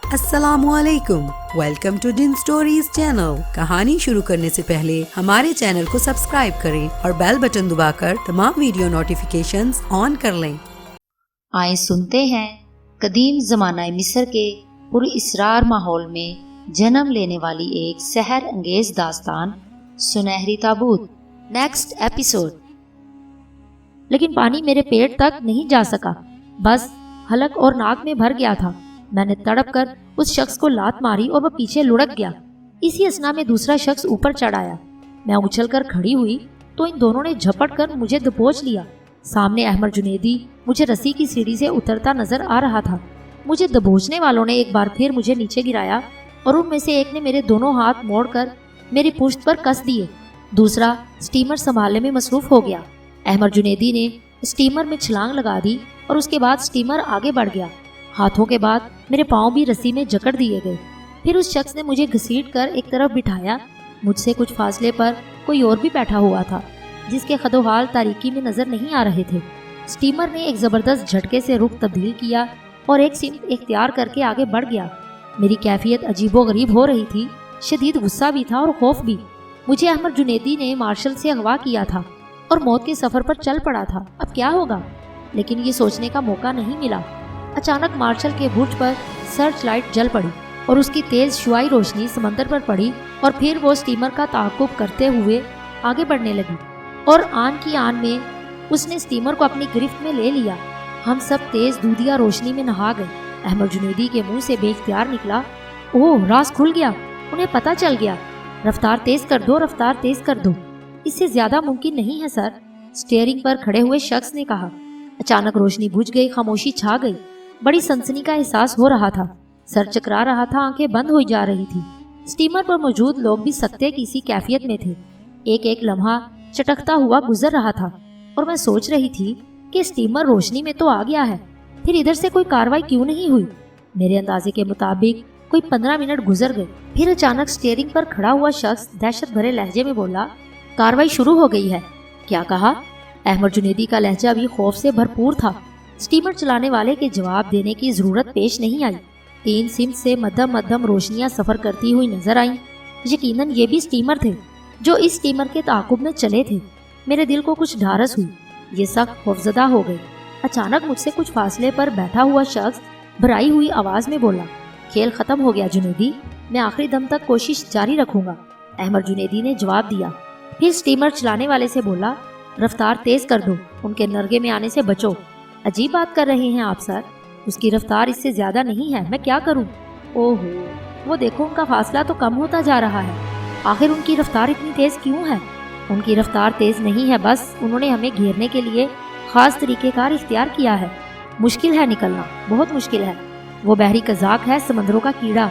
السلام علیکم، welcome to done stories channel. کہانی شروع کرنے سے پہلے ہمارے چینل کو سبسکرائب کریں اور بیل بٹن دبا کر تمام ویڈیو نوٹیفیکیشنز آن کر لیں۔ آئیں سنتے ہیں قدیم زمانہ مصر کے پر اسرار ماحول میں جنم لینے والی ایک سحر انگیز داستان، سنہری تابوت۔ Next episode. لیکن پانی میرے پیٹ تک نہیں جا سکا، بس حلق اور ناک میں بھر گیا تھا۔ میں نے تڑپ کر اس شخص کو لات ماری اور وہ پیچھے لڑک گیا۔ اسی اسنا میں دوسرا شخص اوپر چڑھ آیا۔ میں اچھل کر کھڑی ہوئی تو ان دونوں نے جھپٹ کر مجھے دبوچ لیا۔ سامنے احمد جنیدی مجھے رسی کی سیڑھی سے اترتا نظر آ رہا تھا۔ مجھے دبوچنے والوں نے ایک بار پھر مجھے نیچے گرایا اور ان میں سے ایک نے میرے دونوں ہاتھ موڑ کر میری پشت پر کس دیے۔ دوسرا سٹیمر سنبھالنے میں مصروف ہو گیا۔ احمد جنیدی نے سٹیمر میں چھلانگ لگا دی اور اس کے بعد سٹیمر آگے بڑھ گیا۔ ہاتھوں کے بعد میرے پاؤں بھی رسی میں جکڑ دیے گئے۔ پھر اس شخص نے مجھے گھسیٹ کر ایک طرف بٹھایا۔ مجھ سے کچھ فاصلے پر کوئی اور بھی بیٹھا ہوا تھا جس کے خد و حال تاریکی میں نظر نہیں آ رہے تھے۔ سٹیمر نے ایک زبردست جھٹکے سے رخ تبدیل کیا اور ایک سمت اختیار کر کے آگے بڑھ گیا۔ میری کیفیت عجیب و غریب ہو رہی تھی، شدید غصہ بھی تھا اور خوف بھی۔ مجھے احمد جنیدی نے مارشل سے اغوا کیا تھا اور موت کے سفر پر چل پڑا تھا۔ اب کیا ہوگا؟ لیکن یہ سوچنے کا موقع نہیں ملا۔ اچانک مارشل کے برج پر سرچ لائٹ جل پڑی اور اس کی تیز شعاعی روشنی سمندر پر پڑی اور پھر وہ سٹیمر کا تعاقب کرتے ہوئے آگے بڑھنے لگی اور آن کی آن میں اس نے سٹیمر کو اپنی گرفت میں لے لیا۔ ہم سب تیز دودھیا روشنی میں نہا گئے۔ احمد جنیدی کے منہ سے بے اختیار نکلا، اوہ راز کھل گیا، انہیں پتہ چل گیا۔ رفتار تیز کر دو، رفتار تیز کر دو۔ اس سے زیادہ ممکن نہیں ہے سر، سٹیئرنگ پر کھڑے ہوئے شخص نے کہا۔ اچانک روشنی بجھ گئی، خاموشی چھا گئی۔ بڑی سنسنی کا احساس ہو رہا تھا، سر چکرا رہا تھا، آنکھیں بند ہوئی جا رہی تھی۔ سٹیمر پر موجود لوگ بھی سکتے کی سی کیفیت میں تھے۔ ایک ایک لمحہ چٹکتا ہوا گزر رہا تھا اور میں سوچ رہی تھی کہ سٹیمر روشنی میں تو آ گیا ہے، پھر ادھر سے کوئی کاروائی کیوں نہیں ہوئی؟ میرے اندازے کے مطابق کوئی 15 منٹ گزر گئے۔ پھر اچانک سٹیئرنگ پر کھڑا ہوا شخص دہشت بھرے لہجے میں بولا، کاروائی شروع ہو گئی ہے۔ کیا کہا؟ احمد جنیدی کا لہجہ بھی خوف سے بھرپور تھا۔ سٹیمر چلانے والے کے جواب دینے کی ضرورت پیش نہیں آئی۔ 3 سمت سے مدھم مدھم روشنیاں سفر کرتی ہوئی نظر آئیں۔ یقیناً یہ بھی سٹیمر تھے جو اس سٹیمر کے تعاقب میں چلے تھے۔ میرے دل کو کچھ ڈھارس ہوئی، یہ سخت خوفزدہ ہو گئی۔ اچانک مجھ سے کچھ فاصلے پر بیٹھا ہوا شخص بھرائی ہوئی آواز میں بولا، کھیل ختم ہو گیا جنیدی، میں آخری دم تک کوشش جاری رکھوں گا۔ احمد جنیدی نے جواب دیا۔ پھر سٹیمر چلانے والے سے بولا، رفتار تیز کر دو، ان کے نرگے میں آنے سے بچو۔ عجیب بات کر رہے ہیں آپ سر، اس کی رفتار اس سے زیادہ نہیں ہے، میں کیا کروں؟ اوہو، وہ دیکھو ان کا فاصلہ تو کم ہوتا جا رہا ہے۔ آخر ان کی رفتار اتنی تیز کیوں ہے؟ ان کی رفتار تیز نہیں ہے، بس انہوں نے ہمیں گھیرنے کے لیے خاص طریقہ کار اختیار کیا ہے۔ مشکل ہے نکلنا، بہت مشکل ہے۔ وہ بحری قزاق ہے، سمندروں کا کیڑا،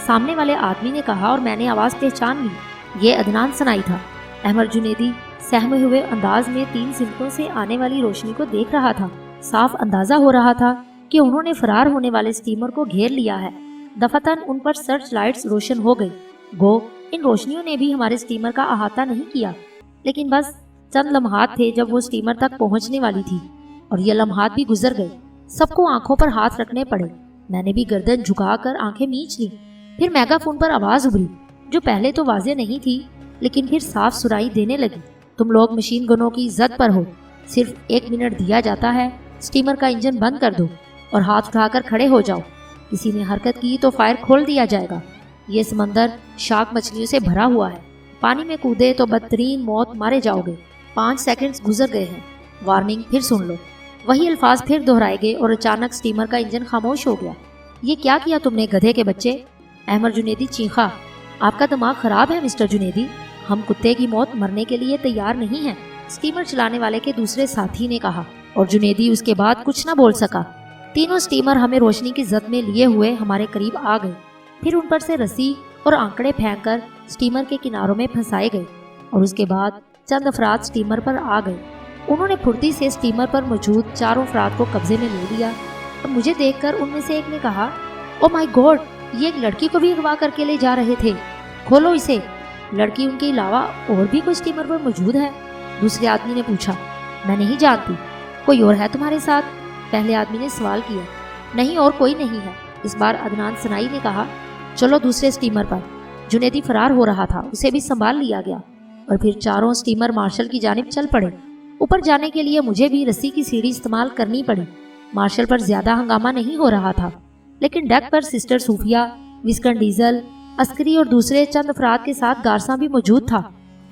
سامنے والے آدمی نے کہا اور میں نے آواز پہچان لی۔ یہ عدنان ثنائی تھا۔ احمد جنیدی سہمے ہوئے انداز میں 3 سمتوں سے آنے والی روشنی کو دیکھ رہا تھا۔ صاف اندازہ ہو رہا تھا کہ انہوں نے فرار ہونے والے سٹیمر کو گھیر لیا ہے۔ دفتن ان پر سرچ لائٹس روشن ہو گئی، گو ان روشنیوں نے بھی ہمارے سٹیمر کا احاطہ نہیں کیا۔ لیکن بس چند لمحات تھے جب وہ سٹیمر تک پہنچنے والی تھی، اور یہ لمحات بھی گزر گئے۔ سب کو آنکھوں پر ہاتھ رکھنے پڑے۔ میں نے بھی گردن جھکا کر آنکھیں میچ لی۔ پھر میگا فون پر آواز ابھری، جو پہلے تو واضح نہیں تھی لیکن پھر صاف سرائی دینے لگی، تم لوگ مشین گنوں کی زد پر ہو، صرف 1 منٹ دیا جاتا ہے، سٹیمر کا انجن بند کر دو اور ہاتھ اٹھا کر کھڑے ہو جاؤ، کسی نے حرکت کی تو فائر کھول دیا جائے گا۔ یہ سمندر شارک مچھلیوں سے بھرا ہوا ہے، پانی میں کودے تو بدترین موت مارے جاؤ گے۔ 5 سیکنڈز گزر گئے ہیں، وارننگ پھر سن لو۔ وہی الفاظ پھر دہرائے گئے اور اچانک سٹیمر کا انجن خاموش ہو گیا۔ یہ کیا کیا تم نے گدھے کے بچے؟ احمد جنیدی چیخا۔ آپ کا دماغ خراب ہے مسٹر جنیدی، ہم کتے کی موت مرنے کے لیے تیار نہیں ہیں، سٹیمر چلانے والے کے دوسرے ساتھی نے کہا، اور جنیدی اس کے بعد کچھ نہ بول سکا۔ تینوں سٹیمر ہمیں روشنی کی زد میں لیے ہوئے ہمارے قریب آ گئے۔ پھر ان پر سے رسی اور آنکڑے پھینک کر سٹیمر کے کناروں میں پھنسائے گئے اور اس کے بعد چند افراد سٹیمر پر آ گئے۔ انہوں نے پھرتی سے سٹیمر پر موجود 4 افراد کو قبضے میں لے لیا اور مجھے دیکھ کر ان میں سے ایک نے کہا، او مائی گاڈ، یہ ایک لڑکی کو بھی اغوا کر کے لے جا رہے تھے، کھولو اسے۔ لڑکی ان کے علاوہ اور بھی کوئی سٹیمر پر موجود ہے؟ دوسرے آدمی نے پوچھا۔ میں نہیں جانتی، کوئی اور ہے تمہارے ساتھ؟ پہلے آدمی نے سوال کیا۔ نہیں، اور کوئی نہیں ہے، اس بار عدنان سنائی نے کہا، چلو دوسرے سٹیمر پر۔ جنیدی فرار ہو رہا تھا، اسے بھی سنبھال لیا گیا اور پھر چاروں سٹیمر مارشل کی جانب چل پڑے۔ اوپر جانے کے لیے مجھے بھی رسی کی سیڑھی استعمال کرنی پڑی۔ مارشل پر زیادہ ہنگامہ نہیں ہو رہا تھا، لیکن ڈیک پر سسٹر صوفیہ، وسکن ڈیزل، عسکری اور دوسرے چند افراد کے ساتھ گارساں بھی موجود تھا۔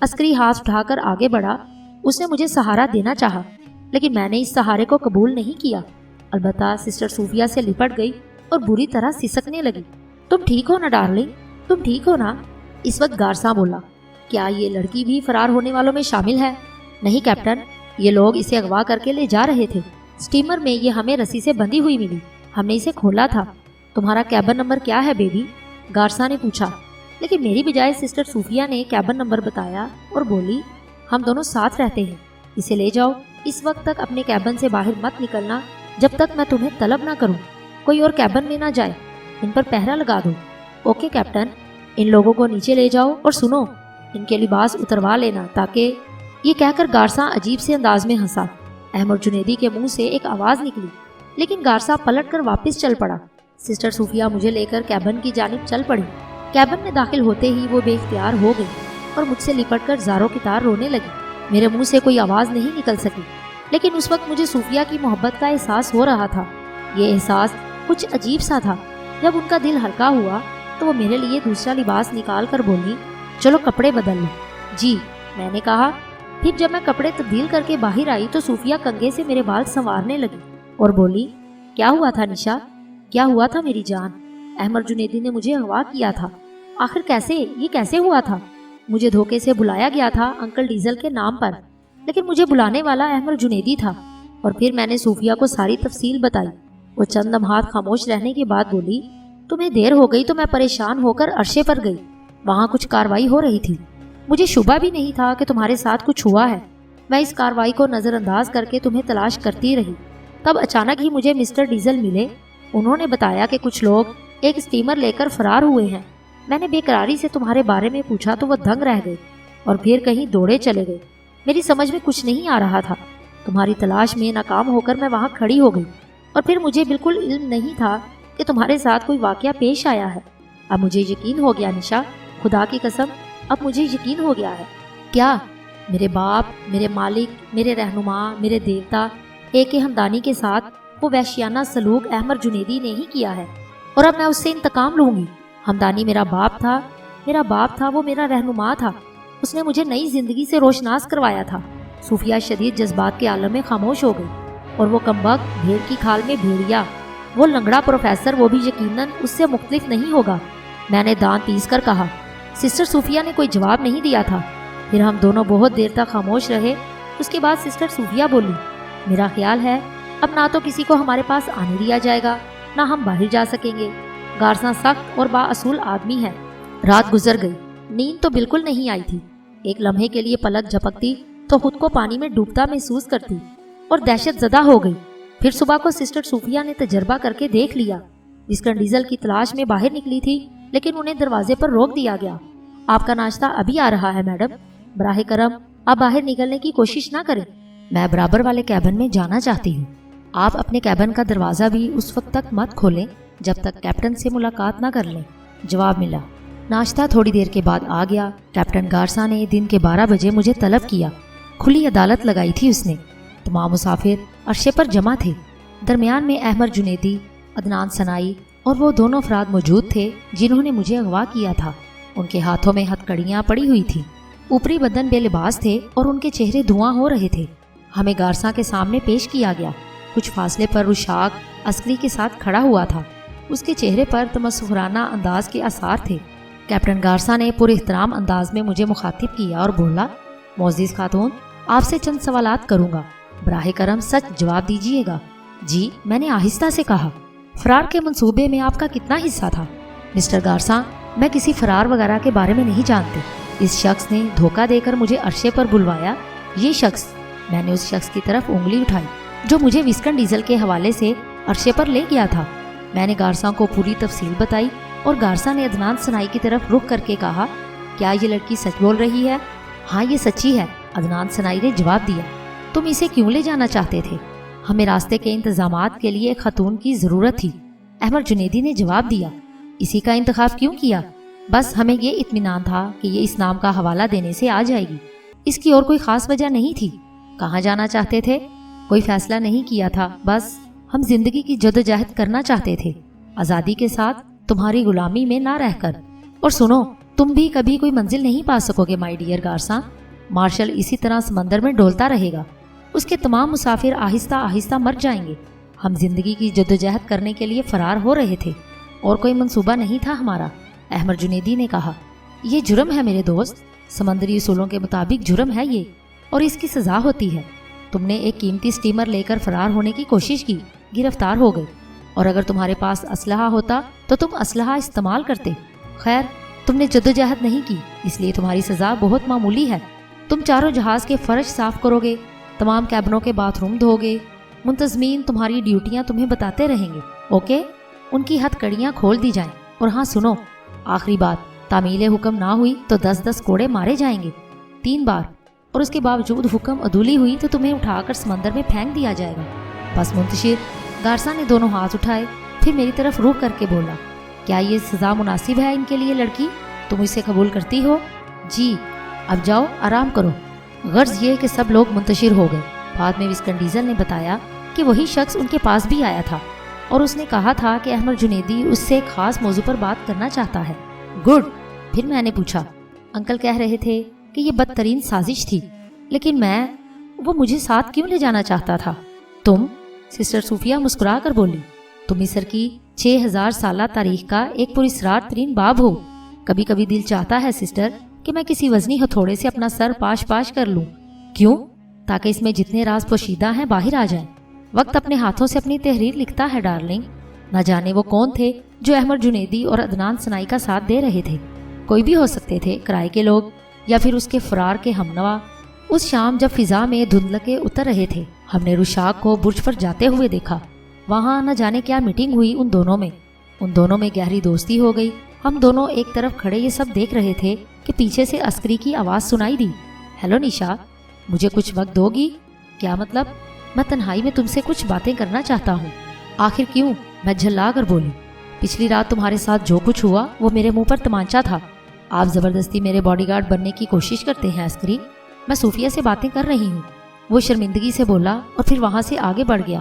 عسکری ہاتھ اٹھا کر آگے بڑھا، اس نے مجھے سہارا دینا چاہا، لیکن میں نے اس سہارے کو قبول نہیں کیا۔ البتہ سسٹر صوفیہ سے لپٹ گئی اور بری طرح سسکنے لگی۔ تم ٹھیک ہو نا ڈارلنگ، تم ٹھیک ہو نا؟ اس وقت گارساں بولا، کیا یہ لڑکی بھی فرار ہونے والوں میں شامل ہے؟ نہیں کیپٹن، یہ لوگ اسے اغوا کر کے لے جا رہے تھے۔ سٹیمر میں یہ ہمیں رسی سے بندھی ہوئی ملی، ہم نے اسے کھولا تھا۔ تمہارا کیبن نمبر کیا ہے بیبی؟ گارساں نے پوچھا، لیکن میری بجائے سسٹر صوفیہ نے کیبن نمبر بتایا اور بولی، ہم دونوں ساتھ رہتے ہیں، اسے لے جاؤ۔ اس وقت تک اپنے کیبن سے باہر مت نکلنا جب تک میں تمہیں طلب نہ کروں۔ کوئی اور کیبن میں نہ جائے، ان پر پہرا لگا دو۔ Okay captain. ان لوگوں کو نیچے لے جاؤ اور سنو، ان کے لباس اتروا لینا تاکہ… یہ کہہ کر گارساں عجیب سے انداز میں ہنسا۔ احمد جنیدی کے منہ سے ایک آواز نکلی، لیکن گارساں پلٹ کر واپس چل پڑا۔ سسٹر صوفیہ مجھے لے کر کیبن کی جانب چل پڑی۔ کیبن میں داخل ہوتے ہی وہ بے اختیار ہو گئی اور مجھ سے لپٹ کر زاروں کی طرح رونے لگی۔ میرے منہ سے کوئی آواز نہیں نکل سکی، لیکن اس وقت مجھے صوفیہ کی محبت کا احساس ہو رہا تھا۔ یہ احساس کچھ عجیب سا تھا۔ جب ان کا دل ہلکا ہوا تو وہ میرے لیے دوسرا لباس نکال کر بولی، چلو کپڑے بدل لو۔ جی، میں نے کہا۔ پھر جب میں کپڑے تبدیل کر کے باہر آئی تو صوفیہ کنگھے سے میرے بال سنوارنے لگی اور بولی، کیا ہوا تھا نشا؟ کیا ہوا تھا میری جان؟ احمد جنیدی نے مجھے اغوا کیا تھا۔ آخر کیسے؟ یہ کیسے ہوا تھا؟ مجھے دھوکے سے بلایا گیا تھا انکل ڈیزل کے نام پر، لیکن مجھے بلانے والا احمد جنیدی تھا۔ اور پھر میں نے صوفیہ کو ساری تفصیل بتائی۔ وہ چند لمحات خاموش رہنے کے بعد بولی، تمہیں دیر ہو گئی تو میں پریشان ہو کر عرشے پر گئی، وہاں کچھ کاروائی ہو رہی تھی۔ مجھے شبہ بھی نہیں تھا کہ تمہارے ساتھ کچھ ہوا ہے۔ میں اس کاروائی کو نظر انداز کر کے تمہیں تلاش کرتی رہی۔ تب اچانک ہی مجھے مسٹر ڈیزل ملے۔ انہوں نے بتایا کہ کچھ لوگ ایک سٹیمر لے کر فرار ہوئے ہیں۔ میں نے بے قراری سے تمہارے بارے میں پوچھا تو وہ دنگ رہ گئے اور پھر کہیں دوڑے چلے گئے۔ میری سمجھ میں کچھ نہیں آ رہا تھا۔ تمہاری تلاش میں ناکام ہو کر میں وہاں کھڑی ہو گئی اور پھر مجھے بالکل علم نہیں تھا کہ تمہارے ساتھ کوئی واقعہ پیش آیا ہے۔ اب مجھے یقین ہو گیا نشا، خدا کی قسم، اب مجھے یقین ہو گیا ہے۔ کیا؟ میرے باپ، میرے مالک، میرے رہنما، میرے دیوتا، ایک ہمدانی کے ساتھ وہ وحشیانہ سلوک احمد جنیدی نے ہی کیا ہے، اور اب میں اس سے انتقام لوں گی۔ ہمدانی میرا باپ تھا، وہ میرا رہنما تھا۔ اس نے مجھے نئی زندگی سے روشناس کروایا تھا۔ صوفیہ شدید جذبات کے عالم میں خاموش ہو گئی، اور وہ کمبخت بھیڑ کی کھال میں بھیڑیا، وہ لنگڑا پروفیسر، وہ بھی یقیناً اس سے مختلف نہیں ہوگا۔ میں نے دانت پیس کر کہا۔ سسٹر صوفیہ نے کوئی جواب نہیں دیا تھا۔ پھر ہم دونوں بہت دیر تک خاموش رہے۔ اس کے بعد سسٹر صوفیہ بولی، میرا خیال ہے اب نہ تو کسی کو ہمارے پاس آنے دیا جائے گا، نہ ہم باہر جا سکیں گے۔ گارساں سخت اور بااصول آدمی ہے۔ رات گزر گئی، نیند تو بالکل نہیں آئی تھی۔ ایک لمحے کے لیے پلک جھپکتی تو خود کو پانی میں ڈوبتا محسوس کرتی اور دہشت زدہ ہو گئی۔ پھر صبح کو سسٹر صوفیہ نے تجربہ کر کے دیکھ لیا۔ وسکن ڈیزل کی تلاش میں باہر نکلی تھی، لیکن انہیں دروازے پر روک دیا گیا۔ آپ کا ناشتہ ابھی آ رہا ہے میڈم، براہ کرم آپ باہر نکلنے کی کوشش نہ کریں۔ میں برابر والے کیبن میں جانا چاہتی ہوں۔ آپ اپنے کیبن کا دروازہ بھی اس وقت تک مت کھولیں جب تک کیپٹن سے ملاقات نہ کر لیں، جواب ملا۔ ناشتہ تھوڑی دیر کے بعد آ گیا۔ کیپٹن گارساں نے دن کے 12 بجے مجھے طلب کیا۔ کھلی عدالت لگائی تھی اس نے۔ تمام مسافر عرشے پر جمع تھے۔ درمیان میں احمد جنیدی، عدنان سنائی اور وہ دونوں افراد موجود تھے جنہوں نے مجھے اغوا کیا تھا۔ ان کے ہاتھوں میں ہتھکڑیاں پڑی ہوئی تھیں، اوپری بدن بے لباس تھے اور ان کے چہرے دھواں ہو رہے تھے۔ ہمیں گارساں کے سامنے پیش کیا گیا۔ کچھ فاصلے پر رشاق عسکری کے ساتھ کھڑا ہوا تھا۔ اس کے چہرے پر تمسخرانہ انداز کے آثار تھے۔ کیپٹن گارساں نے پر احترام انداز میں مجھے مخاطب کیا اور بولا، معزز خاتون، آپ سے چند سوالات کروں گا، براہ کرم سچ جواب دیجیے گا۔ جی، میں نے آہستہ سے کہا۔ فرار کے منصوبے میں آپ کا کتنا حصہ تھا؟ مسٹر گارساں، میں کسی فرار وغیرہ کے بارے میں نہیں جانتی۔ اس شخص نے دھوکہ دے کر مجھے عرشے پر بلوایا۔ یہ شخص، میں نے اس شخص کی طرف انگلی اٹھائی جو مجھے وسکن ڈیزل کے حوالے سے عرشے پر لے گیا تھا۔ میں نے گارساں کو پوری تفصیل بتائی اور گارساں نے عدنان سنائی کی طرف رخ کر کے کہا، کیا یہ لڑکی سچ بول رہی ہے؟ ہاں، یہ سچی ہے، عدنان سنائی نے جواب دیا۔ تم اسے کیوں لے جانا چاہتے تھے؟ ہمیں راستے کے انتظامات کے لیے ایک خاتون کی ضرورت تھی۔ احمد جنیدی نے جواب دیا، اسی کا انتخاب کیوں کیا؟ بس ہمیں یہ اطمینان تھا کہ یہ اس نام کا حوالہ دینے سے آ جائے گی، اس کی اور کوئی خاص وجہ نہیں تھی۔ کہاں جانا چاہتے تھے؟ کوئی فیصلہ نہیں کیا تھا، بس ہم زندگی کی جدوجہد کرنا چاہتے تھے، آزادی کے ساتھ، تمہاری غلامی میں نہ رہ کر۔ اور سنو، تم بھی کبھی کوئی منزل نہیں پا سکو گے مائی ڈیئر گارساں۔ مارشل اسی طرح سمندر میں ڈولتا رہے گا، اس کے تمام مسافر آہستہ آہستہ مر جائیں گے۔ ہم زندگی کی جدوجہد کرنے کے لیے فرار ہو رہے تھے، اور کوئی منصوبہ نہیں تھا ہمارا۔ احمد جنیدی نے کہا، یہ جرم ہے میرے دوست، سمندری اصولوں کے مطابق جرم ہے یہ، اور اس کی سزا ہوتی ہے۔ تم نے ایک قیمتی سٹیمر لے کر فرار ہونے کی کوشش کی، گرفتار ہو گئے، اور اگر تمہارے پاس اسلحہ ہوتا تو تم اسلحہ استعمال کرتے۔ خیر، تم نے جدوجہد نہیں کی، اس لیے تمہاری سزا بہت معمولی ہے۔ تم چاروں جہاز کے فرش صاف کرو گے، تمام کیبنوں کے باتھ روم دھو گے، منتظمین تمہاری ڈیوٹیاں تمہیں بتاتے رہیں گے، اوکے؟ ان کی ہتھ کڑیاں کھول دی جائیں، اور ہاں سنو، آخری بات، تعمیل حکم نہ ہوئی تو 10 کوڑے مارے جائیں گے، 3 بار، اور اس کے باوجود حکم عدولی ہوئی تو تمہیں اٹھا کر سمندر میں پھینک دیا جائے گا۔ بس منتشر، گارسا نے دونوں ہاتھ اٹھائے، پھر میری طرف رخ کر کے بولا، کیا یہ سزا مناسب ہے ان کے لیے لڑکی؟ تم اسے قبول کرتی ہو؟ جی۔ اب جاؤ آرام کرو۔ غرض یہ کہ سب لوگ منتشر ہو گئے۔ بعد میں وسکنڈیزل نے بتایا کہ وہی شخص ان کے پاس بھی آیا تھا، اور اس نے کہا تھا کہ احمد جنیدی اس سے ایک خاص موضوع پر بات کرنا چاہتا ہے۔ گڈ۔ پھر میں نے پوچھا، انکل کہہ رہے تھے کہ یہ بدترین سازش تھی، لیکن وہ مجھے ساتھ کیوں لے جانا چاہتا تھا؟ تم؟ سسٹر صوفیہ مسکرا کر بولی، تم مصر کی 6000 سالہ تاریخ کا ایک پراسرار ترین باب ہو۔ کبھی کبھی دل چاہتا ہے سسٹر کہ میں کسی وزنی ہتھوڑے سے اپنا سر پاش کر لوں۔ کیوں؟ تاکہ اس میں جتنے راز پوشیدہ ہیں باہر آ جائیں۔ وقت اپنے ہاتھوں سے اپنی تحریر لکھتا ہے ڈارلنگ۔ نہ جانے وہ کون تھے جو احمد جنیدی اور عدنان ثنائی کا ساتھ دے رہے تھے۔ کوئی بھی ہو سکتے تھے، کرائے کے لوگ یا پھر اس کے فرار کے ہمنوا۔ اس شام جب فضا میں دھندلکے اتر رہے تھے، ہم نے رشاق کو برج پر جاتے ہوئے دیکھا۔ وہاں نہ جانے کیا میٹنگ ہوئی ان دونوں میں گہری دوستی ہو گئی۔ ہم دونوں ایک طرف کھڑے یہ سب دیکھ رہے تھے کہ پیچھے سے عسکری کی آواز سنائی دی، ہیلو نشا، مجھے کچھ وقت دو گی؟ کیا مطلب؟ میں تنہائی میں تم سے کچھ باتیں کرنا چاہتا ہوں۔ آخر کیوں؟ میں جھلا کر بولی، پچھلی رات تمہارے ساتھ جو کچھ ہوا وہ میرے منہ پر تمانچہ تھا۔ آپ زبردستی میرے باڈی گارڈ بننے کی کوشش کرتے ہیں عسکری۔ میں صوفیہ سے باتیں کر رہی ہوں، وہ شرمندگی سے بولا اور پھر وہاں سے آگے بڑھ گیا۔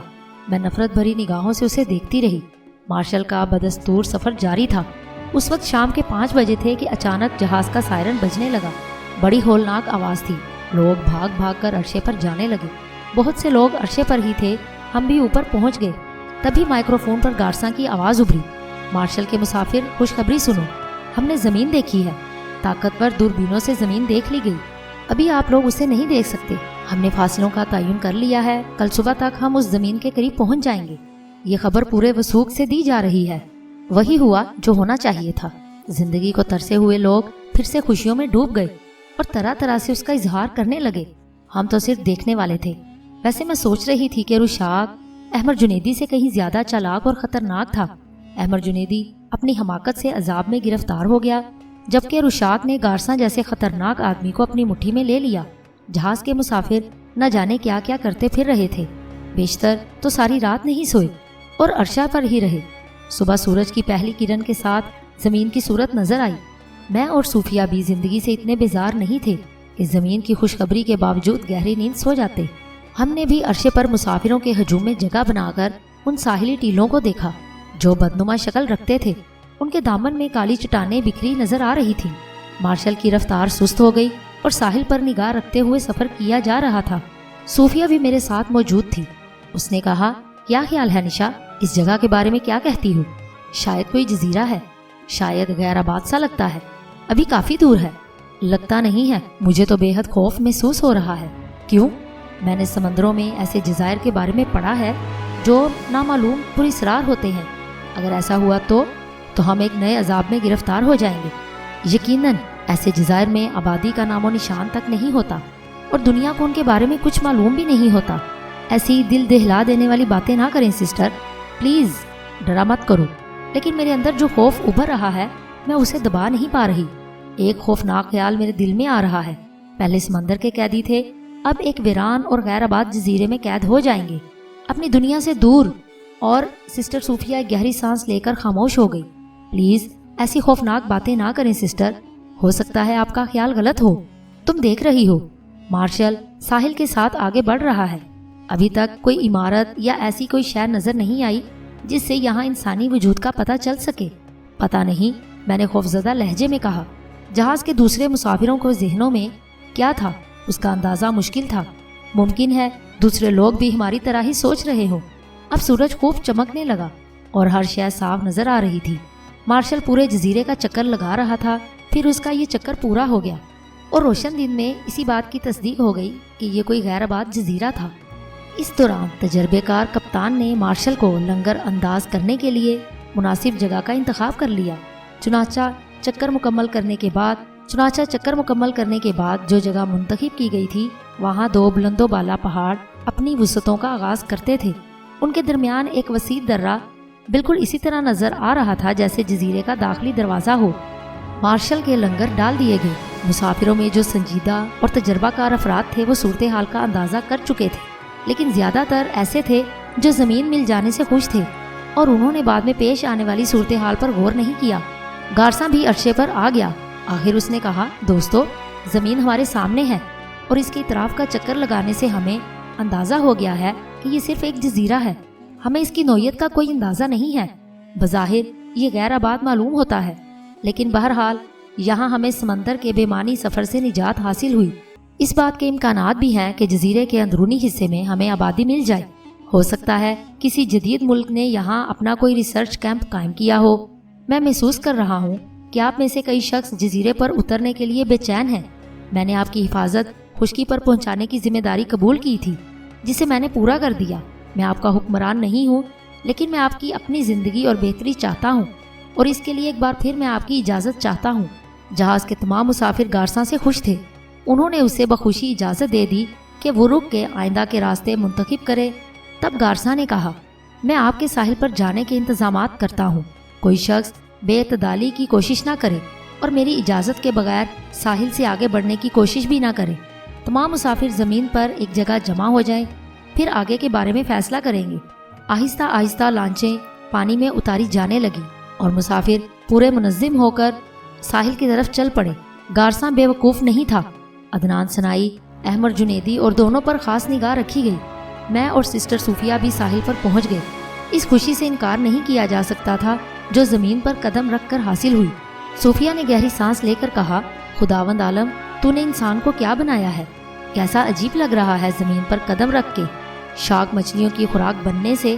میں نفرت بھری نگاہوں سے اسے دیکھتی رہی۔ مارشل کا بدستور سفر جاری تھا۔ اس وقت شام کے 5 بجے تھے کہ اچانک جہاز کا سائرن بجنے لگا۔ بڑی ہولناک آواز تھی، لوگ بھاگ بھاگ کر عرشے پر جانے لگے۔ بہت سے لوگ عرشے پر ہی تھے، ہم بھی اوپر پہنچ گئے۔ تبھی مائکرو فون پر گارسا کی آواز ابھری، مارشل کے مسافر، خوشخبری سنو، ہم نے زمین دیکھی ہے، طاقتور دوربینوں سے زمین دیکھ لی گئی۔ ابھی آپ لوگ اسے نہیں دیکھ سکتے، ہم نے فاصلوں کا تعین کر لیا ہے، کل صبح تک ہم اس زمین کے قریب پہنچ جائیں گے۔ یہ خبر پورے وثوق سے دی جا رہی ہے۔ وہی ہوا جو ہونا چاہیے تھا۔ زندگی کو ترسے ہوئے لوگ پھر سے خوشیوں میں ڈوب گئے اور طرح طرح سے اس کا اظہار کرنے لگے۔ ہم تو صرف دیکھنے والے تھے۔ ویسے میں سوچ رہی تھی کہ رشاق احمد جنیدی سے کہیں زیادہ چالاک اور خطرناک تھا۔ احمد جنیدی اپنی حماقت سے عذاب میں گرفتار ہو گیا، جبکہ رشاق نے گارسا جیسے خطرناک آدمی کو اپنی مٹھی میں لے لیا۔ جہاز کے مسافر نہ جانے کیا کیا کرتے پھر رہے تھے، بیشتر تو ساری رات نہیں سوئے اور عرشہ پر ہی رہے۔ صبح سورج کی پہلی کرن کے ساتھ زمین کی صورت نظر آئی۔ میں اور صوفیہ بھی زندگی سے اتنے بیزار نہیں تھے کہ زمین کی خوشخبری کے باوجود گہری نیند سو جاتے۔ ہم نے بھی عرشے پر مسافروں کے ہجوم میں جگہ بنا کر ان ساحلی ٹیلوں کو دیکھا جو بدنما شکل رکھتے تھے۔ ان کے دامن میں کالی چٹانیں بکھری نظر آ رہی تھیں۔ مارشل کی رفتار سست ہو گئی اور ساحل پر نگاہ رکھتے ہوئے سفر کیا جا رہا تھا۔ صوفیہ بھی میرے ساتھ موجود تھی۔ اس نے کہا، کیا خیال ہے نشا، اس جگہ کے بارے میں کیا کہتی ہو؟ شاید کوئی جزیرہ ہے، شاید غیر آباد سا لگتا ہے، ابھی کافی دور ہے۔ لگتا نہیں ہے، مجھے تو بے حد خوف محسوس ہو رہا ہے۔ کیوں؟ میں نے سمندروں میں ایسے جزائر کے بارے میں پڑھا ہے جو نامعلوم پراسرار ہوتے ہیں۔ اگر ایسا ہوا تو ہم ایک نئے عذاب میں گرفتار ہو جائیں گے۔ یقیناً ایسے جزائر میں آبادی کا نام و نشان تک نہیں ہوتا اور دنیا کو ان کے بارے میں کچھ معلوم بھی نہیں ہوتا۔ ایسی دل دہلا دینے والی باتیں نہ کریں سسٹر، پلیز ڈرا مت کرو۔ لیکن میرے اندر جو خوف ابھر رہا ہے میں اسے دبا نہیں پا رہی۔ ایک خوفناک خیال میرے دل میں آ رہا ہے۔ پہلے سمندر کے قیدی تھے، اب ایک ویران اور غیر آباد جزیرے میں قید ہو جائیں گے، اپنی دنیا سے دور اور سسٹر صوفیہ ایک گہری سانس لے کر خاموش ہو گئی۔ پلیز ایسی خوفناک باتیں نہ کریں سسٹر، ہو سکتا ہے آپ کا خیال غلط ہو۔ تم دیکھ رہی ہو مارشل ساحل کے ساتھ آگے بڑھ رہا ہے، ابھی تک کوئی عمارت یا ایسی کوئی شے نظر نہیں آئی جس سے یہاں انسانی وجود کا پتہ چل سکے۔ پتہ نہیں، میں نے خوفزدہ لہجے میں کہا۔ جہاز کے دوسرے مسافروں کو ذہنوں میں کیا تھا اس کا اندازہ مشکل تھا، ممکن ہے دوسرے لوگ بھی ہماری طرح ہی سوچ رہے ہوں۔ اب سورج خوب چمکنے لگا اور ہر شے صاف نظر آ رہی تھی۔ مارشل پورے جزیرے کا چکر لگا رہا تھا، پھر اس کا یہ چکر پورا ہو گیا اور روشن دن میں اسی بات کی تصدیق ہو گئی کہ یہ کوئی غیر آباد جزیرہ تھا۔ اس دوران تجربے کار کپتان نے مارشل کو لنگر انداز کرنے کے لیے مناسب جگہ کا انتخاب کر لیا۔ چنانچہ چکر مکمل کرنے کے بعد جو جگہ منتخب کی گئی تھی وہاں دو بلند و بالا پہاڑ اپنی وسعتوں کا آغاز کرتے تھے۔ ان کے درمیان ایک وسیع درہ بالکل اسی طرح نظر آ رہا تھا جیسے جزیرے کا داخلی دروازہ ہو۔ مارشل کے لنگر ڈال دیے گئے۔ مسافروں میں جو سنجیدہ اور تجربہ کار افراد تھے وہ صورتحال کا اندازہ کر چکے تھے، لیکن زیادہ تر ایسے تھے جو زمین مل جانے سے خوش تھے اور انہوں نے بعد میں پیش آنے والی صورتحال پر غور نہیں کیا۔ گارساں بھی عرصے پر آ گیا۔ آخر اس نے کہا، دوستو، زمین ہمارے سامنے ہے اور اس کے اطراف کا چکر لگانے سے ہمیں اندازہ ہو گیا ہے کہ یہ صرف ایک جزیرہ ہے، ہمیں اس کی نوعیت کا کوئی اندازہ نہیں ہے۔ بظاہر یہ غیر آباد معلوم ہوتا ہے، لیکن بہرحال یہاں ہمیں سمندر کے بے معنی سفر سے نجات حاصل ہوئی۔ اس بات کے امکانات بھی ہیں کہ جزیرے کے اندرونی حصے میں ہمیں آبادی مل جائے۔ ہو سکتا ہے کسی جدید ملک نے یہاں اپنا کوئی ریسرچ کیمپ قائم کیا ہو۔ میں محسوس کر رہا ہوں کہ آپ میں سے کئی شخص جزیرے پر اترنے کے لیے بے چین ہیں۔ میں نے آپ کی حفاظت خشکی پر پہنچانے کی ذمہ داری قبول کی تھی، جسے میں نے پورا کر دیا۔ میں آپ کا حکمران نہیں ہوں، لیکن میں آپ کی اپنی زندگی اور بہتری چاہتا ہوں، اور اس کے لیے ایک بار پھر میں آپ کی اجازت چاہتا ہوں۔ جہاز کے تمام مسافر گارساں سے خوش تھے۔ انہوں نے اسے بخوشی اجازت دے دی کہ وہ رک کے آئندہ کے راستے منتخب کرے۔ تب گارساں نے کہا، میں آپ کے ساحل پر جانے کے انتظامات کرتا ہوں۔ کوئی شخص بے اعتدالی کی کوشش نہ کرے اور میری اجازت کے بغیر ساحل سے آگے بڑھنے کی کوشش بھی نہ کرے۔ تمام مسافر زمین پر ایک جگہ جمع ہو جائیں، پھر آگے کے بارے میں فیصلہ کریں گے۔ آہستہ آہستہ لانچیں پانی میں اتاری جانے لگیں اور مسافر پورے منظم ہو کر ساحل کی طرف چل پڑے۔ گارساں بے وقوف نہیں تھا۔ عدنان ثنائی، احمد جنیدی اور دونوں پر خاص نگاہ رکھی گئی۔ میں اور سسٹر صوفیہ بھی ساحل پر پہنچ گئے۔ اس خوشی سے انکار نہیں کیا جا سکتا تھا جو زمین پر قدم رکھ کر حاصل ہوئی۔ صوفیہ نے گہری سانس لے کر کہا، خداوند عالم، تو نے انسان کو کیا بنایا ہے؟ کیسا عجیب لگ رہا ہے زمین پر قدم رکھ کے، شارک مچھلیوں کی خوراک بننے سے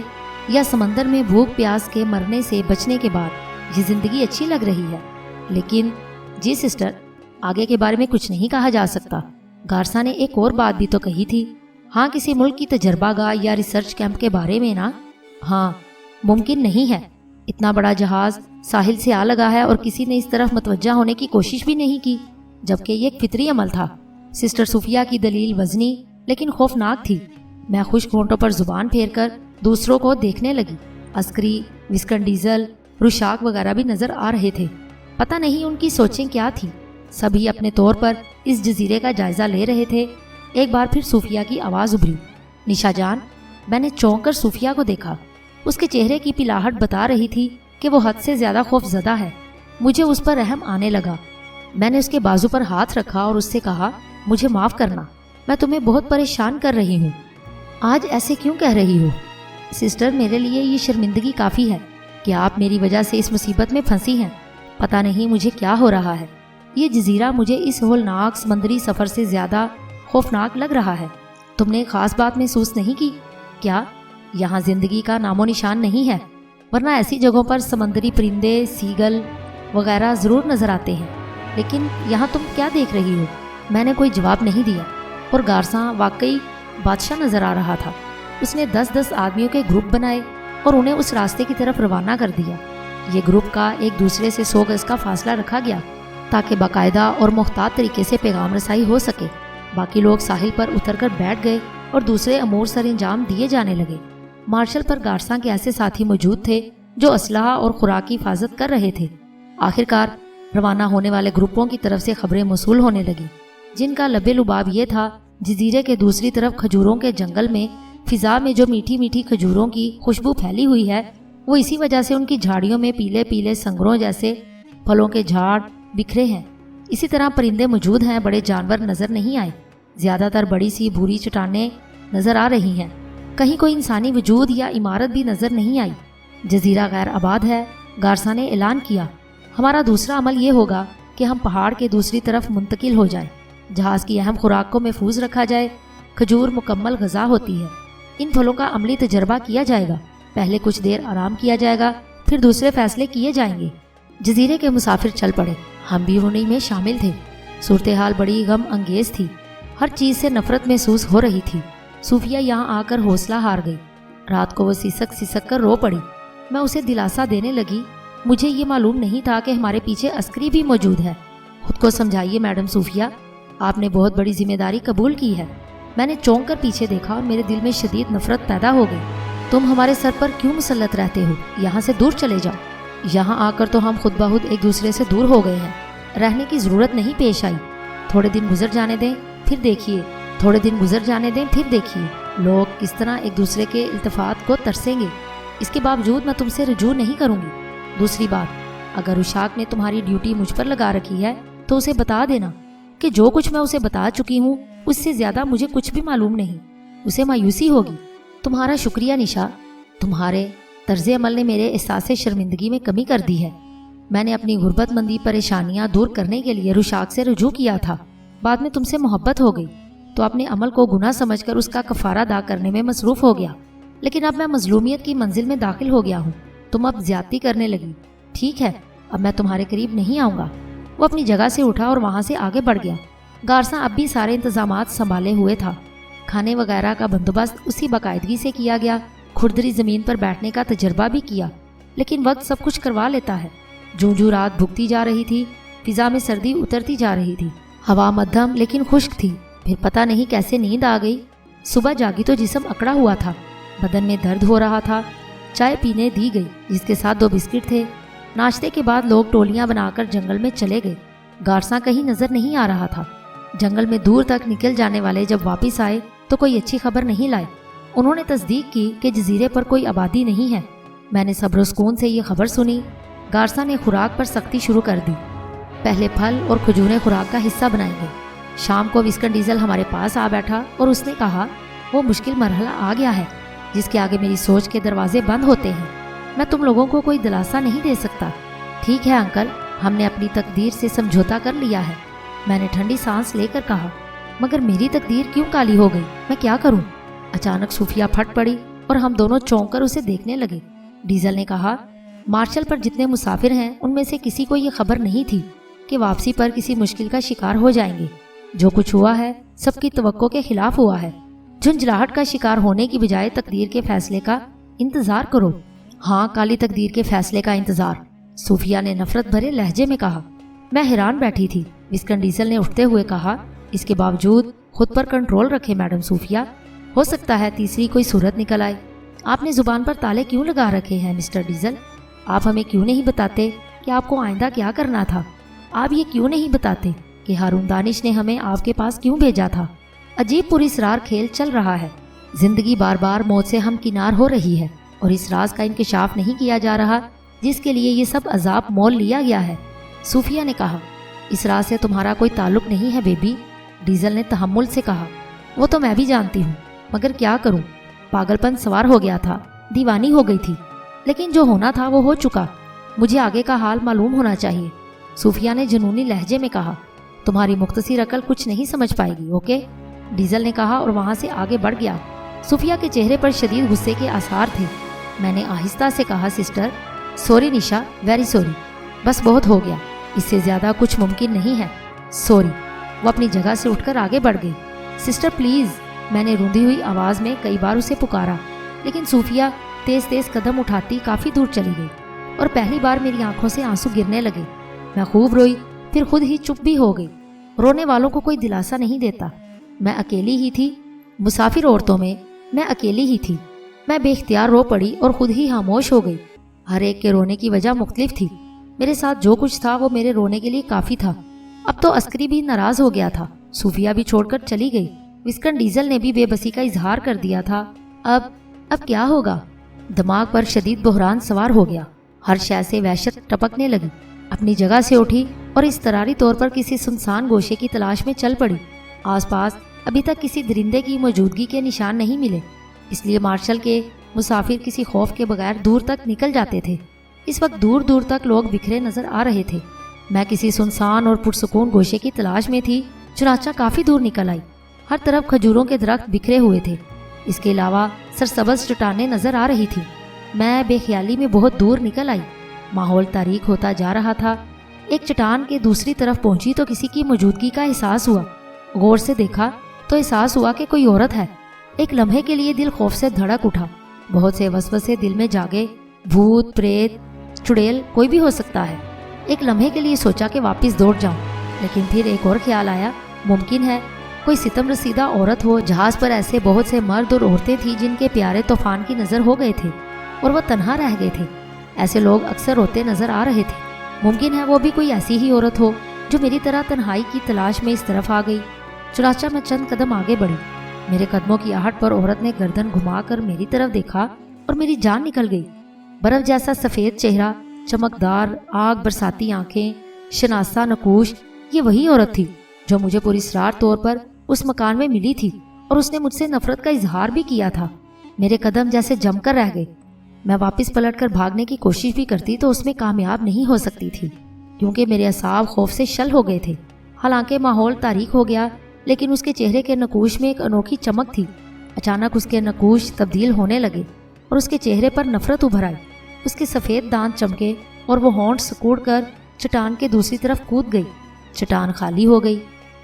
یا سمندر میں بھوک پیاس کے مرنے سے بچنے کے بعد یہ زندگی اچھی لگ رہی ہے۔ لیکن جی سسٹر، آگے کے بارے میں کچھ نہیں کہا جا سکتا۔ گارساں نے ایک اور بات بھی تو کہی تھی۔ ہاں، کسی ملک کی تجربہ گاہ یا ریسرچ کیمپ کے بارے میں نا؟ ہاں، ممکن نہیں ہے۔ اتنا بڑا جہاز ساحل سے آ لگا ہے اور کسی نے اس طرف متوجہ ہونے کی کوشش بھی نہیں کی، جبکہ یہ ایک فطری عمل تھا۔ سسٹر صوفیہ کی دلیل وزنی لیکن خوفناک تھی۔ میں خشک ہونٹوں پر زبان پھیر کر دوسروں کو دیکھنے لگی۔ عسکری، وسکن ڈیزل، رشاک وغیرہ بھی نظر آ رہے تھے۔ پتہ نہیں ان کی سوچیں کیا تھیں۔ سبھی اپنے طور پر اس جزیرے کا جائزہ لے رہے تھے۔ ایک بار پھر صوفیہ کی آواز ابھری، نشا جان۔ میں نے چونک کر صوفیہ کو دیکھا۔ اس کے چہرے کی پلاہٹ بتا رہی تھی کہ وہ حد سے زیادہ خوف زدہ ہے۔ مجھے اس پر رحم آنے لگا۔ میں نے اس کے بازو پر ہاتھ رکھا اور اس سے کہا، مجھے معاف کرنا، میں تمہیں بہت پریشان کر رہی ہوں۔ آج ایسے کیوں کہہ رہی ہو؟ سسٹر، میرے لیے یہ شرمندگی کافی ہے کہ آپ میری وجہ سے اس مصیبت میں پھنسی ہیں۔ پتہ نہیں مجھے کیا ہو رہا ہے۔ یہ جزیرہ مجھے اس ہولناک سمندری سفر سے زیادہ خوفناک لگ رہا ہے۔ تم نے خاص بات محسوس نہیں کی کیا؟ یہاں زندگی کا نام و نشان نہیں ہے، ورنہ ایسی جگہوں پر سمندری پرندے، سیگل وغیرہ ضرور نظر آتے ہیں۔ لیکن یہاں تم کیا دیکھ رہی ہو؟ میں نے کوئی جواب نہیں دیا، اور گارساں واقعی بادشاہ نظر آ رہا تھا۔ اس نے 10-10 آدمیوں کے گروپ بنائے اور انہیں اس راستے کی طرف روانہ کر دیا۔ یہ گروپ کا ایک دوسرے سے 100 گز کا فاصلہ رکھا گیا تاکہ باقاعدہ اور محتاط طریقے سے پیغام رسائی ہو سکے۔ باقی لوگ ساحل پر اتر کر بیٹھ گئے اور دوسرے امور سر انجام دیے جانے لگے۔ مارشل پر گارساں کے ایسے ساتھی موجود تھے جو اسلحہ اور خوراک کی حفاظت کر رہے تھے۔ آخرکار روانہ ہونے والے گروپوں کی طرف سے خبریں موصول ہونے لگیں، جن کا لب لباب یہ تھا، جزیرے کے دوسری طرف کھجوروں کے جنگل میں فضا میں جو میٹھی میٹھی کھجوروں کی خوشبو پھیلی ہوئی ہے وہ اسی وجہ سے ان کی جھاڑیوں میں پیلے پیلے سنگروں جیسے پھلوں کے جھاڑ بکھرے ہیں۔ اسی طرح پرندے موجود ہیں، بڑے جانور نظر نہیں آئے، زیادہ تر بڑی سی بھوری چٹانیں نظر آ رہی ہیں، کہیں کوئی انسانی وجود یا عمارت بھی نظر نہیں آئی۔ جزیرہ غیر آباد ہے۔ گارسا نے اعلان کیا، ہمارا دوسرا عمل یہ ہوگا کہ ہم پہاڑ کے دوسری طرف منتقل ہو جائیں، جہاز کی اہم خوراک کو محفوظ رکھا جائے۔ کھجور مکمل غذا ہوتی ہے، ان پھلوں کا عملی تجربہ کیا جائے گا، پہلے کچھ دیر آرام کیا جائے گا، پھر دوسرے فیصلے کیے جائیں گے۔ جزیرے کے مسافر چل پڑے، ہم بھی انہی میں شامل تھے۔ صورتحال بڑی غم انگیز تھی، ہر چیز سے نفرت محسوس ہو رہی تھی۔ صوفیہ یہاں آ کر حوصلہ ہار گئی، رات کو وہ سسک کر رو پڑی۔ میں اسے دلاسا دینے لگی، مجھے یہ معلوم نہیں تھا کہ ہمارے پیچھے عسکری بھی موجود ہے۔ خود کو سمجھائیے میڈم صوفیہ، آپ نے بہت بڑی ذمہ داری قبول کی ہے۔ میں نے چونک کر پیچھے دیکھا اور میرے دل میں شدید نفرت پیدا ہو گئی۔ تم ہمارے سر پر کیوں مسلط رہتے ہو؟ یہاں سے دور چلے جاؤ۔ یہاں آ کر تو ہم خود بخود ایک دوسرے سے دور ہو گئے ہیں، رہنے کی ضرورت نہیں پیش آئی۔ تھوڑے دن گزر جانے دیں پھر دیکھیے، تھوڑے دن گزر جانے دیں پھر دیکھیے لوگ کس طرح ایک دوسرے کے التفات کو ترسیں گے۔ اس کے باوجود میں تم سے رجوع نہیں کروں گی۔ دوسری بات، اگر اشاق نے تمہاری ڈیوٹی مجھ پر لگا رکھی ہے تو اسے بتا دینا کہ جو کچھ میں اسے بتا چکی ہوں اس سے زیادہ مجھے کچھ بھی معلوم نہیں۔ اسے مایوسی ہوگی۔ تمہارا شکریہ نشا، تمہارے طرز عمل نے میرے احساس شرمندگی میں کمی کر دی ہے۔ میں نے اپنی غربت مندی پریشانیاں دور کرنے کے لیے رشاق سے رجوع کیا تھا، بعد میں تم سے محبت ہو گئی تو اپنے عمل کو گناہ سمجھ کر اس کا کفارہ ادا کرنے میں مصروف ہو گیا، لیکن اب میں مظلومیت کی منزل میں داخل ہو گیا ہوں۔ تم اب زیادتی کرنے لگی، ٹھیک ہے اب میں تمہارے قریب نہیں آؤں گا۔ وہ اپنی جگہ سے اٹھا اور وہاں سے آگے بڑھ گیا۔ گارسا اب بھی سارے انتظامات سنبھالے ہوئے تھا، کھانے وغیرہ کا بندوبست اسی باقاعدگی سے کیا گیا، کھردری زمین پر بیٹھنے کا تجربہ بھی کیا، لیکن وقت سب کچھ کروا لیتا ہے۔ جوں رات بھگتی جا رہی تھی، فضا میں سردی اترتی جا رہی تھی، ہوا مدھم لیکن خشک تھی، پھر پتہ نہیں کیسے نیند آ گئی۔ صبح جاگی تو جسم اکڑا ہوا تھا، بدن میں درد ہو رہا تھا۔ چائے پینے دی گئی جس کے ساتھ 2 بسکٹ تھے۔ ناشتے کے بعد لوگ ٹولیاں بنا کر جنگل میں چلے گئے۔ گارسا کہیں نظر نہیں آ رہا تھا۔ جنگل میں دور تک نکل جانے والے جب واپس آئے تو کوئی اچھی خبر نہیں لائے۔ انہوں نے تصدیق کی کہ جزیرے پر کوئی آبادی نہیں ہے۔ میں نے صبر و سکون سے یہ خبر سنی۔ گارسا نے خوراک پر سختی شروع کر دی۔ پہلے پھل اور کھجوریں خوراک کا حصہ بنائیں گے۔ شام کو وسکن ڈیزل ہمارے پاس آ بیٹھا اور اس نے کہا وہ مشکل مرحلہ آ گیا ہے جس کے آگے میری سوچ کے دروازے بند ہوتے ہیں۔ میں تم لوگوں کو کوئی دلاسا نہیں دے سکتا۔ ٹھیک ہے انکل، ہم نے اپنی تقدیر سے سمجھوتا کر لیا ہے، میں نے ٹھنڈی سانس لے کر کہا، مگر میری تقدیر کیوں کالی ہو گئی؟ میں کیا کروں؟ اچانک صوفیہ پھٹ پڑی اور ہم دونوں چونک کر اسے دیکھنے لگے۔ ڈیزل نے کہا، مارشل پر جتنے مسافر ہیں ان میں سے کسی کو یہ خبر نہیں تھی کہ واپسی پر کسی مشکل کا شکار ہو جائیں گے۔ جو کچھ ہوا ہے سب کی توقع کے خلاف ہوا ہے۔ جھنجھلاہٹ کا شکار ہونے کی بجائے تقدیر کے فیصلے کا انتظار کرو۔ ہاں، کالی تقدیر کے فیصلے کا انتظار، صوفیہ نے نفرت بھرے لہجے میں کہا۔ میں حیران بیٹھی تھی۔ وسکن ڈیزل نے اٹھتے ہوئے کہا، اس کے باوجود خود پر کنٹرول رکھے میڈم صوفیہ، ہو سکتا ہے تیسری کوئی صورت نکل آئے۔ آپ نے زبان پر تالے کیوں لگا رکھے ہیں مسٹر ڈیزل؟ آپ ہمیں کیوں نہیں بتاتے کہ آپ کو آئندہ کیا کرنا تھا؟ آپ یہ کیوں نہیں بتاتے کہ ہارون دانش نے ہمیں آپ کے پاس کیوں بھیجا تھا؟ عجیب پراسرار کھیل چل رہا ہے۔ زندگی بار بار موت سے ہمکنار ہو رہی ہے اور اس راز کا انکشاف نہیں کیا جا رہا جس کے لیے یہ سب عذاب مول لیا گیا ہے۔ صوفیہ نے کہا، اس راز سے تمہارا کوئی تعلق نہیں ہے بیبی۔ ڈیزل نے تحمل سے کہا، وہ تو میں بھی جانتی ہوں، مگر کیا کروں، پاگل پن سوار ہو گیا تھا، دیوانی ہو گئی تھی، لیکن جو ہونا تھا وہ ہو چکا، مجھے آگے کا حال معلوم ہونا چاہیے۔ صوفیہ نے جنونی لہجے میں کہا، تمہاری مختصر عقل کچھ نہیں سمجھ پائے گی، اوکے؟ ڈیزل نے کہا اور وہاں سے آگے بڑھ گیا۔ صوفیہ کے چہرے پر شدید غصے کے آثار تھے۔ میں نے آہستہ سے کہا، سسٹر، سوری نشا، ویری سوری، بس بہت ہو گیا، اس سے زیادہ کچھ ممکن نہیں ہے، سوری۔ وہ اپنی جگہ سے اٹھ کر آگے بڑھ گئی۔ سسٹر پلیز، میں نے روندی ہوئی آواز میں کئی بار اسے پکارا، لیکن صوفیہ تیز تیز قدم اٹھاتی کافی دور چلی گئی اور پہلی بار میری آنکھوں سے آنسو گرنے لگے۔ میں خوب روئی، پھر خود ہی چپ بھی ہو گئی۔ رونے والوں کو کوئی دلاسا نہیں دیتا۔ میں اکیلی ہی تھی، مسافر عورتوں میں میں اکیلی ہی تھی۔ میں بے اختیار رو پڑی اور خود ہی خاموش ہو گئی۔ ہر ایک کے رونے کی وجہ مختلف تھی۔ میرے ساتھ جو کچھ تھا وہ میرے رونے کے لیے کافی تھا۔ اب تو عسکری بھی ناراض ہو گیا تھا، صوفیہ بھی چھوڑ کر چلی گئی، وسکن ڈیزل نے بھی بے بسی کا اظہار کر دیا تھا۔ اب کیا ہوگا؟ دماغ پر شدید بحران سوار ہو گیا۔ ہر شے سے وحشت ٹپکنے لگی۔ اپنی جگہ سے اٹھی اور اضطراری طور پر کسی سنسان گوشے کی تلاش میں چل پڑی۔ آس پاس ابھی تک کسی درندے کی موجودگی کے نشان نہیں ملے، اس لیے مارشل کے مسافر کسی خوف کے بغیر دور تک نکل جاتے تھے۔ اس وقت دور دور تک لوگ بکھرے نظر آ رہے تھے۔ میں کسی سنسان اور پرسکون گوشے کی تلاش میں تھی، چنانچہ کافی دور نکل آئی۔ ہر طرف کھجوروں کے درخت بکھرے ہوئے تھے، اس کے علاوہ سرسبز چٹانیں نظر آ رہی تھی۔ میں بے خیالی میں بہت دور نکل آئی۔ ماحول تاریک ہوتا جا رہا تھا۔ ایک چٹان کے دوسری طرف پہنچی تو کسی کی موجودگی کا احساس ہوا۔ غور سے دیکھا تو احساس ہوا کہ کوئی عورت ہے۔ ایک لمحے کے لیے دل خوف سے دھڑک اٹھا۔ بہت سے وسوسے دل میں جاگے، بھوت، پریت، چڑیل کوئی بھی ہو سکتا ہے۔ ایک لمحے کے لیے سوچا کہ واپس دوڑ جاؤں، لیکن پھر ایک اور خیال آیا، ممکن ہے کوئی ستم رسیدہ عورت ہو۔ جہاز پر ایسے بہت سے مرد اور عورتیں تھیں جن کے پیارے طوفان کی نظر ہو گئے تھے اور وہ تنہا رہ گئے تھے۔ ایسے لوگ اکثر ہوتے نظر آ رہے تھے۔ ممکن ہے وہ بھی کوئی ایسی ہی عورت ہو جو میری طرح تنہائی کی تلاش میں اس طرف آ گئی۔ چنانچہ میں چند قدم آگے بڑھی۔ میرے قدموں کی آہٹ پر عورت نے گردن گھما کر میری طرف دیکھا اور میری جان نکل گئی۔ برف جیسا سفید چہرہ، چمکدار آگ برساتی آنکھیں، شناسہ نقوش، یہ وہی عورت تھی جو مجھے پراسرار طور پر اس مکان میں ملی تھی اور اس نے مجھ سے نفرت کا اظہار بھی کیا تھا۔ میرے قدم جیسے جم کر رہ گئے۔ میں واپس پلٹ کر بھاگنے کی کوشش بھی کرتی تو اس میں کامیاب نہیں ہو سکتی تھی، کیونکہ میرے اعصاب خوف سے شل ہو گئے تھے۔ حالانکہ ماحول تاریک ہو گیا، لیکن اس کے چہرے کے نقوش میں ایک انوکھی چمک تھی۔ اچانک اس کے نقوش تبدیل ہونے لگے اور اس کے چہرے پر نفرت ابھر آئی۔ اس کے سفید دانت چمکے اور وہ ہونٹ سکوڑ کر چٹان کے دوسری طرف کود گئی۔ چٹان خالی ہو گئی۔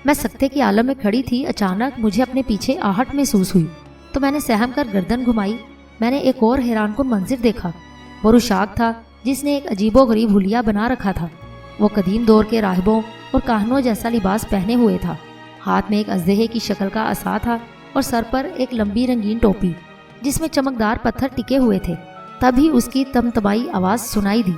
میں سکتے کے عالم میں کھڑی تھی۔ اچانک مجھے اپنے پیچھے آہٹ محسوس ہوئی تو میں نے سہم کر گردن گھمائی۔ میں نے ایک اور حیران کن منظر دیکھا۔ وہ رشاک تھا جس نے ایک عجیب و غریب حلیہ بنا رکھا تھا۔ وہ قدیم دور کے راہبوں اور کاہنوں جیسا لباس پہنے ہوئے تھا۔ ہاتھ میں ایک اژدہے کی شکل کا عصا تھا اور سر پر ایک لمبی رنگین ٹوپی جس میں چمکدار پتھر ٹکے ہوئے تھے۔ تبھی اس کی تمتمائی آواز سنائی دی۔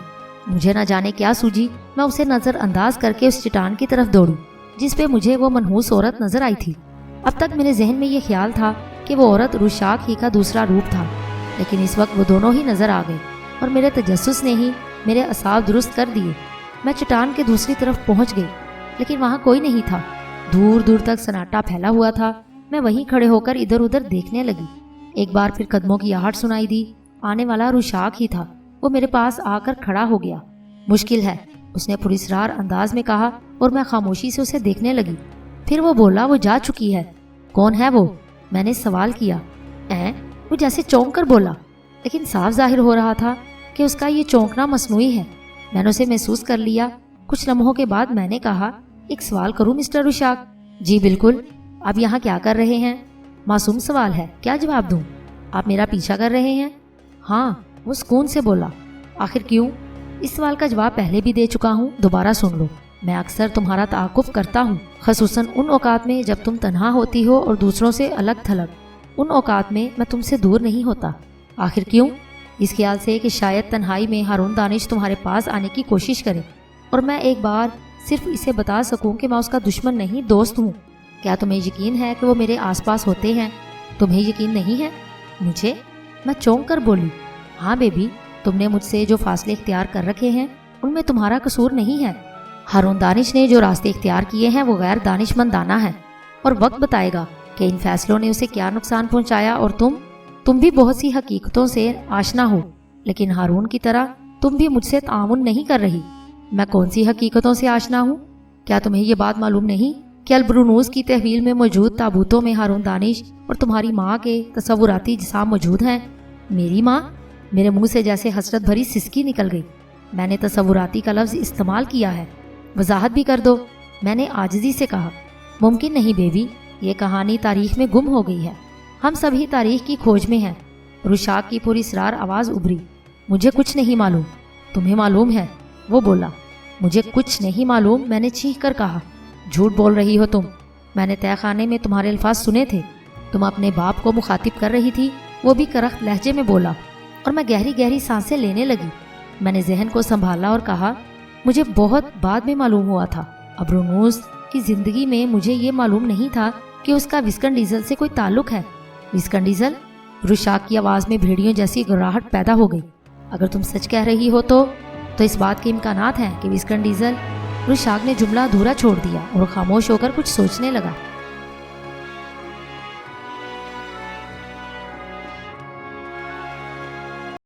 مجھے نہ جانے کیا سوجی، میں اسے نظر انداز کر کے اس چٹان کی طرف دوڑی جس پہ مجھے وہ منحوس عورت نظر آئی تھی۔ اب تک میرے ذہن میں یہ خیال تھا کہ وہ عورت رشاک ہی کا دوسرا روپ تھا، لیکن اس وقت وہ دونوں ہی نظر آ گئے اور میرے تجسس نے ہی میرے اعصاب درست کر دیے۔ میں چٹان کے دوسری طرف پہنچ گئی، لیکن وہاں کوئی نہیں تھا۔ دور دور تک سناٹا پھیلا ہوا تھا۔ میں وہیں کھڑے ہو کر ادھر ادھر دیکھنے لگی۔ ایک بار پھر قدموں کی آہٹ سنائی دی۔ آنے والا رشاک ہی تھا۔ وہ میرے پاس آ کر کھڑا ہو گیا۔ مشکل ہے، اس نے پراسرار انداز میں کہا اور میں خاموشی سے اسے دیکھنے لگی۔ پھر وہ بولا، وہ جا چکی ہے۔ کون ہے وہ؟ میں نے سوال کیا۔ وہ جیسے چونک کر بولا، لیکن صاف ظاہر ہو رہا تھا کہ اس کا یہ چونکنا مصنوعی ہے۔ میں نے اسے محسوس کر لیا۔ کچھ لمحوں کے بعد میں نے کہا، ایک سوال کروں مسٹر رشاک؟ جی بالکل۔ آپ یہاں کیا کر رہے ہیں؟ معصوم سوال ہے، کیا جواب دوں؟ آپ میرا پیچھا کر رہے ہیں؟ ہاں، وہ سکون سے بولا۔ آخر کیوں؟ اس سوال کا جواب پہلے بھی دے چکا ہوں، دوبارہ سن لو۔ میں اکثر تمہارا تعاقب کرتا ہوں، خصوصاً ان اوقات میں جب تم تنہا ہوتی ہو اور دوسروں سے الگ تھلگ۔ ان اوقات میں میں تم سے دور نہیں ہوتا۔ آخر کیوں؟ اس خیال سے کہ شاید تنہائی میں ہارون دانش تمہارے پاس آنے کی کوشش کرے اور میں ایک بار صرف اسے بتا سکوں کہ میں اس کا دشمن نہیں، دوست ہوں۔ کیا تمہیں یقین ہے کہ وہ میرے آس پاس ہوتے ہیں؟ تمہیں یقین نہیں ہے؟ مجھے؟ میں چونک کر بولی۔ ہاں بیبی، تم نے مجھ سے جو فاصلے اختیار کر رکھے ہیں ان میں تمہارا قصور نہیں ہے۔ ہارون دانش نے جو راستے اختیار کیے ہیں وہ غیر دانش مندانہ ہیں، اور وقت بتائے گا کہ ان فیصلوں نے اسے کیا نقصان پہنچایا۔ اور تم بھی بہت سی حقیقتوں سے آشنا ہو، لیکن ہارون کی طرح تم بھی مجھ سے تعاون نہیں کر رہی۔ میں کون سی حقیقتوں سے آشنا ہوں؟ کیا تمہیں یہ بات معلوم نہیں کہ البرونوس کی تحویل میں موجود تابوتوں میں ہارون دانش اور تمہاری ماں کے تصوراتی جسام موجود ہیں؟ میری ماں؟ میرے منہ سے جیسے حسرت بھری سسکی نکل گئی۔ میں نے تصوراتی کا لفظ استعمال کیا ہے، وضاحت بھی کر دو، میں نے عاجزی سے کہا۔ ممکن نہیں بیبی، یہ کہانی تاریخ میں گم ہو گئی ہے۔ ہم سبھی تاریخ کی کھوج میں ہیں۔ رشاک کی پراسرار آواز ابھری۔ مجھے کچھ نہیں معلوم۔ تمہیں معلوم ہے، وہ بولا۔ مجھے کچھ نہیں معلوم، میں نے چیخ کر کہا۔ جھوٹ بول رہی ہو تم۔ میں نے تہہ خانے میں تمہارے الفاظ سنے تھے۔ تم اپنے باپ کو مخاطب کر رہی تھی، وہ بھی کرخت لہجے میں بولا، اور میں گہری گہری سانسیں لینے لگی۔ میں نے ذہن کو سنبھالا اور کہا، مجھے بہت بعد میں معلوم ہوا تھا۔ ابرونوس کی زندگی میں مجھے یہ معلوم نہیں تھا کہ اس کا وسکن ڈیزل سے کوئی تعلق ہے۔ وسکن ڈیزل؟ رشاک کی آواز میں بھیڑیوں جیسی گھبراہٹ پیدا ہو گئی۔ اگر تم سچ کہہ رہی ہو تو اس بات کے امکانات ہیں کہ وسکرن ڈیزل۔ رشاک نے جملہ ادھورا چھوڑ دیا اور خاموش ہو کر کچھ سوچنے لگا۔